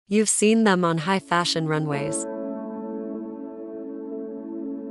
You've seen them on high fashion runways.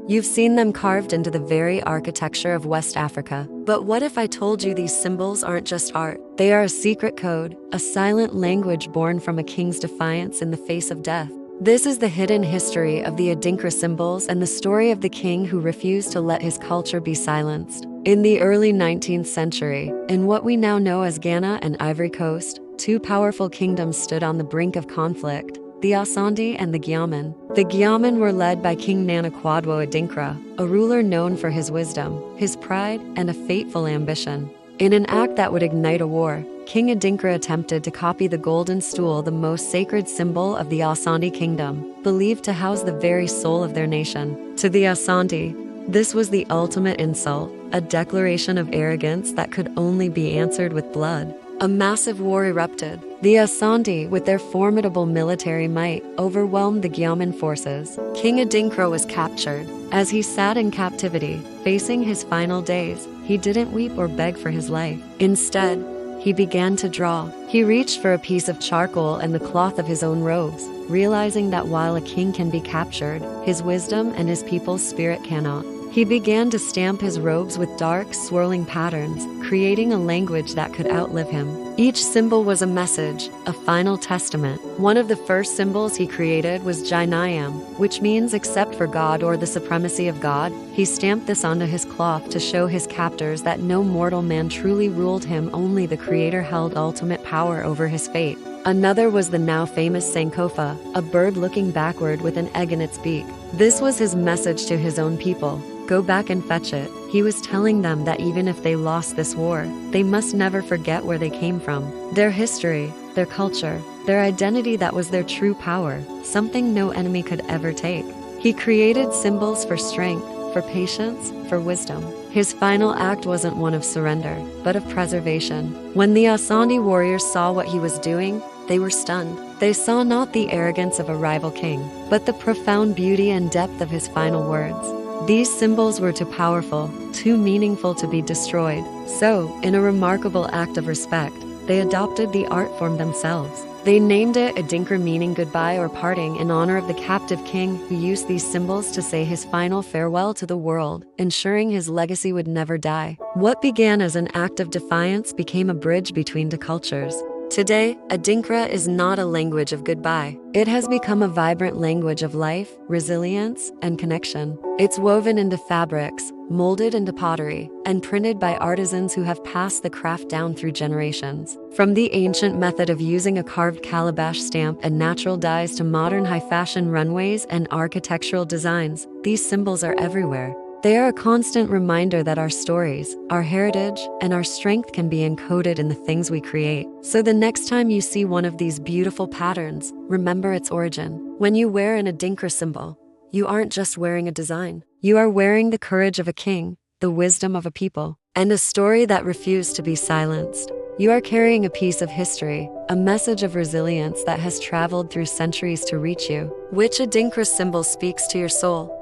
You've seen them carved into the very architecture of West Africa. But what if I told you these symbols aren't just art? They are a secret code, a silent language born from a king's defiance in the face of death. This is the hidden history of the Adinkra symbols and the story of the king who refused to let his culture be silenced. In the early 19th century, in what we now know as Ghana and Ivory Coast, two powerful kingdoms stood on the brink of conflict: the Asante and the Gyaman. The Gyaman were led by King Nana Kwadwo Adinkra, a ruler known for his wisdom, his pride, and a fateful ambition. In an act that would ignite a war, King Adinkra attempted to copy the golden stool, the most sacred symbol of the Asante kingdom, believed to house the very soul of their nation. To the Asante, this was the ultimate insult, a declaration of arrogance that could only be answered with blood. A massive war erupted. The Asante, with their formidable military might, overwhelmed the Gyaman forces. King Adinkra was captured. As he sat in captivity, facing his final days, he didn't weep or beg for his life. Instead, he began to draw. He reached for a piece of charcoal and the cloth of his own robes, realizing that while a king can be captured, his wisdom and his people's spirit cannot. He began to stamp his robes with dark, swirling patterns, creating a language that could outlive him. Each symbol was a message, a final testament. One of the first symbols he created was Gye Nyame, which means except for God or the supremacy of God. He stamped this onto his cloth to show his captors that no mortal man truly ruled him, only the Creator held ultimate power over his fate. Another was the now famous Sankofa, a bird looking backward with an egg in its beak. This was his message to his own people: go back and fetch it. He was telling them that even if they lost this war, they must never forget where they came from, their history, their culture, their identity. That was their true power, something no enemy could ever take. He created symbols for strength, for patience, for wisdom. His final act wasn't one of surrender, but of preservation. When the Asante warriors saw what he was doing, they were stunned. They saw not the arrogance of a rival king, but the profound beauty and depth of his final words. These symbols were too powerful, too meaningful to be destroyed. So, in a remarkable act of respect, they adopted the art form themselves. They named it Adinkra, meaning goodbye or parting, in honor of the captive king who used these symbols to say his final farewell to the world, ensuring his legacy would never die. What began as an act of defiance became a bridge between two cultures. Today, Adinkra is not a language of goodbye. It has become a vibrant language of life, resilience, and connection. It's woven into fabrics, molded into pottery, and printed by artisans who have passed the craft down through generations. From the ancient method of using a carved calabash stamp and natural dyes to modern high-fashion runways and architectural designs, these symbols are everywhere. They are a constant reminder that our stories, our heritage, and our strength can be encoded in the things we create. So the next time you see one of these beautiful patterns, remember its origin. When you wear an Adinkra symbol, you aren't just wearing a design. You are wearing the courage of a king, the wisdom of a people, and a story that refused to be silenced. You are carrying a piece of history, a message of resilience that has traveled through centuries to reach you. Which Adinkra symbol speaks to your soul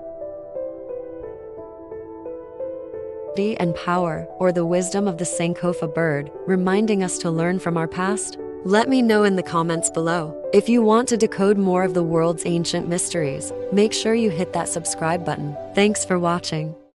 and power, or the wisdom of the Sankofa bird, reminding us to learn from our past? Let me know in the comments below. If you want to decode more of the world's ancient mysteries, make sure you hit that subscribe button. Thanks for watching.